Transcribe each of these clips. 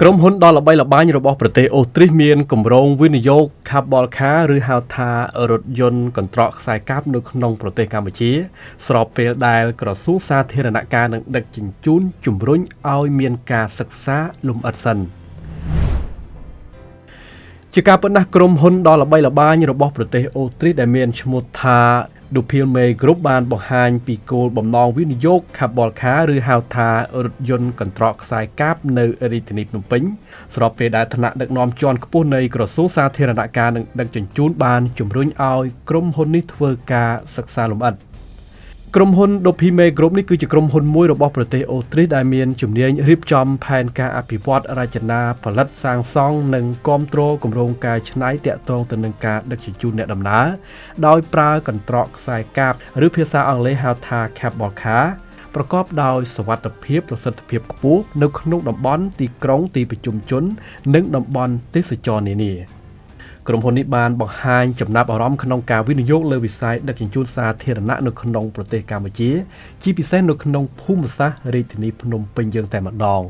ក្រុមហ៊ុនដ៏ល្បីល្បាញរបស់ប្រទេសអូទ្រីសមានគម្រោងវិនិយោគ Carbon Car ឬហៅថារថយន្តកន្ត្រកខ្សែកាបនៅក្នុងប្រទេសកម្ពុជាស្របពេលដែលក្រសួងសាធារណការនិងដឹកជញ្ជូនជំរុញឲ្យមានការសិក្សាលម្អិតសិនជាការពិតណាស់ក្រុមហ៊ុនដ៏ល្បីល្បាញរបស់ប្រទេសអូទ្រីសដែលមានឈ្មោះថា Dupilme Group បានបង្ហាញពីគោលបំណងវិនិយោគ Carbon Car ឬហៅថារថយន្តកន្ត្រកខ្សែកាបនៅរាជធានីភ្នំពេញស្របពេលដែលថ្នាក់ដឹកនាំជាន់ខ្ពស់នៃក្រសួងសាធារណការនិងដឹកជញ្ជូនបានជំរុញឲ្យក្រុមហ៊ុននេះធ្វើការសិក្សាលម្អិតក្រុមហ៊ុន Dupilme Group នេះគឺជាក្រុមហ៊ុនមួយរបស់ប្រទេសអូទ្រីសដែលមានជំនាញរៀបចំផែនការអភិវឌ្ឍរចនាផលិតសាងសង់និងគាំទ្រគម្រោងការច្នៃតាក់ទងទៅនឹងការដឹកជញ្ជូនអ្នកដំណើរដោយប្រើកន្ត្រកខ្សែកាបឬភាសាអង់គ្លេសហៅថា Carbon Car ប្រកបដោយសុវត្ថិភាពប្រសិទ្ធភាពខ្ពស់នៅក្នុងតំបន់ទីក្រុងទីប្រជុំជននិងតំបន់ទេសចរណ៍នានាក្រុមហ៊ុននេះបានបង្ហាញចំណាប់អារម្មណ៍ក្នុងការវិនិយោគលើវិស័យដឹកជញ្ជូនសាធារណៈនៅក្នុងប្រទេសកម្ពុជាជាពិសេសនៅក្នុងភូមិសាស្ត្ររាជធានីភ្នំពេញយើងតែម្ដង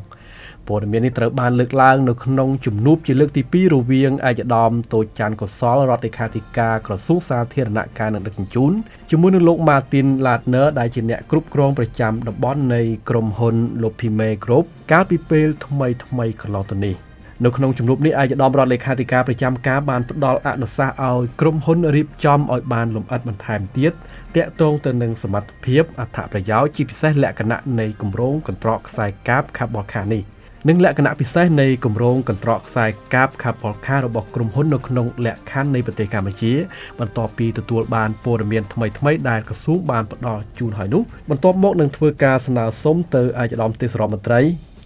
ព័ត៌មាននេះត្រូវបានលើកឡើងនៅក្នុងជំនួបជាលើកទី2រវាងឯកឧត្តមតូចច័ន្ទកុសលរដ្ឋលេខាធិការក្រសួងសាធារណការនិងដឹកជញ្ជូនជាមួយនឹងលោក Martin Ladner ដែលជាអ្នកគ្រប់គ្រងប្រចាំតំបន់នៃក្រុមហ៊ុន Dupilme Group កាលពីពេលថ្មីកន្លងទៅនេះនៅក្នុងជំនួបនេះឯកឧត្តមរដ្ឋលេខាធិការប្រចាំការបានផ្ដល់អនុសាសន៍ឲ្យក្រុមហ៊ុនរៀបចំឲ្យបានលម្អិតបន្ថែមទៀតតាក់ទងទៅនឹងសមត្ថភាពអត្ថប្រយោជន៍ជាពិសេសលក្ខណៈនៃគម្រោងកន្ត្រកខ្សែកាប Carbon Car នេះនិងលក្ខណៈពិសេសនៃគម្រោងកន្ត្រកខ្សែកាប Carbon Car របស់ក្រុមហ៊ុននៅក្នុងលក្ខខណ្ឌនៃប្រទេសកម្ពុជាបន្ទាប់ពីទទួលបានព័ត៌មានថ្មីដែលក្រសួងបានផ្ដល់ជូនហើយនោះបន្ទាប់មកនឹងធ្វើការស្នើសុំទៅឯកឧត្តមទេសរដ្ឋមន្ត្រី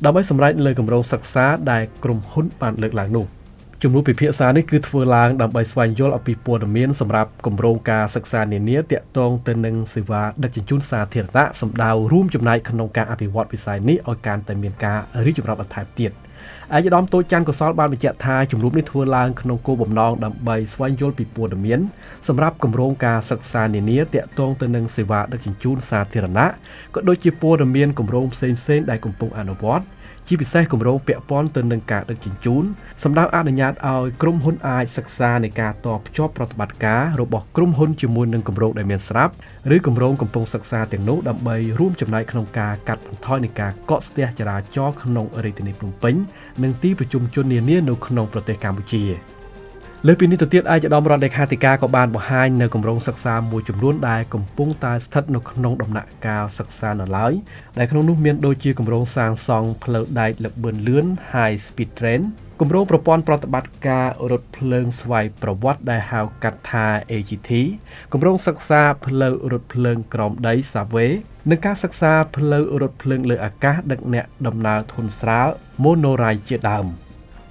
ដើម្បីសម្រេចលើគម្រោងសិក្សាដែលក្រុមហ៊ុនបានលើកឡើងនោះជំនួបពិភាក្សានេះគឺធ្វើឡើងដើម្បីស្វែងយល់អំពីព័ត៌មានសម្រាប់គម្រោងការសិក្សានានាទាក់ទងទៅនឹងសេវាដឹកជញ្ជូនសាធារណៈសម្ដៅរួមចំណែកក្នុងការអភិវឌ្ឍវិស័យនេះឲ្យកាន់តែមានការរីកចម្រើនបន្ថែមទៀតឯកឧត្តមតូចច័ន្ទកុសលបានបញ្ជាក់ថាជំនួបនេះធ្វើឡើងក្នុងគោលបំណងដើម្បីស្វែងយល់ពីព័ត៌មានសម្រាប់គម្រោងការសិក្សានានាទាក់ទងទៅនឹងសេវាដឹកជញ្ជូនសាធារណៈក៏ដូចជាព័ត៌មានគម្រោងផ្សេងៗដែលកំពុងអនុវត្តជាពិសេសគម្រោងពាក់ព័ន្ធទៅនឹងការដឹកជញ្ជូនសម្ដៅអនុញ្ញាតឲ្យក្រុមហ៊ុនអាចសិក្សានៃការតភ្ជាប់ប្រតិបត្តិការរបស់ក្រុមហ៊ុនជាមួយនឹងគម្រោងដែលមានស្រាប់ឬគម្រោងកំពុងសិក្សាទាំងនោះដើម្បីរួមចំណែកក្នុងការកាត់បន្ថយនៃការកកស្ទះចរាចរណ៍ក្នុងរាជធានីភ្នំពេញនិងទីប្រជុំជននានានៅក្នុងប្រទេសកម្ពុជាលើពីនេះទៅទៀតឯកឧត្តមរដ្ឋលេខាធិការក៏បានបង្ហាញនៅគម្រោងសិក្សាមួយចំនួនដែលកំពុងតែស្ថិតនៅក្នុងដំណាក់កាលសិក្សានៅឡើយដែលក្នុងនោះមានដូចជាគម្រោងសាងសង់ផ្លូវដែកល្បឿនលឿន High Speed Train គម្រោងប្រព័ន្ធប្រតិបត្តិការរថភ្លើងស្វ័យប្រវត្តិដែលហៅកាត់ថា AGT គម្រោងសិក្សាផ្លូវរថភ្លើងក្រោមដី Subway និងការសិក្សាផ្លូវរថភ្លើងលើអាកាសដឹកអ្នកដំណើរធុនស្រាល Monorail ជាដើម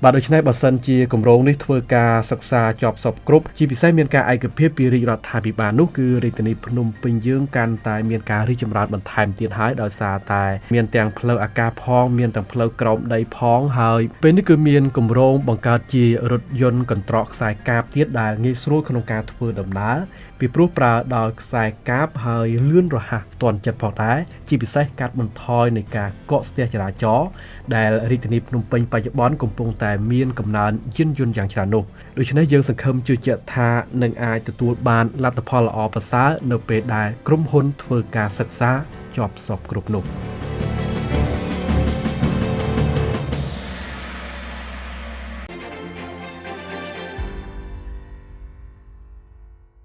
បាទដូច្នេះបើសិនជាគម្រោងនេះធ្វើការសិក្សាចប់សពគ្រប់ជាពិសេសមានការឯកភាពពីរាជរដ្ឋាភិបាលនោះគឺរាជធានីភ្នំពេញយើងកាន់តែមានការរីកចម្រើនបន្ថែមទៀតហើយដោយសារតែមានទាំងផ្លូវអាកាសផងមានទាំងផ្លូវក្រោមដីផងហើយពេលនេះគឺមានគម្រោងបង្កើតជារថយន្តកន្ត្រកខ្សែកាបទៀតដែលងាយស្រួលក្នុងការធ្វើដំណើរពីព្រោះប្រើដោយខ្សែកាបហើយលឿនរហ័សទាន់ចិត្តផងដែរជាពិសេសកាត់បន្ថយនៃការកកស្ទះចរាចរណ៍ដែលរាជធានីភ្នំពេញបច្ចុប្បន្នកំពុងតែមានកំណើនយានយន្តយ៉ាងច្រើននោះដូច្នេះយើងសង្ឃឹមជឿជាក់ថានឹងអាចទទួលបានលទ្ធផលល្អប្រសើរនៅពេលដែលក្រុមហ៊ុនធ្វើការសិក្សាចប់សពគ្រប់នោះ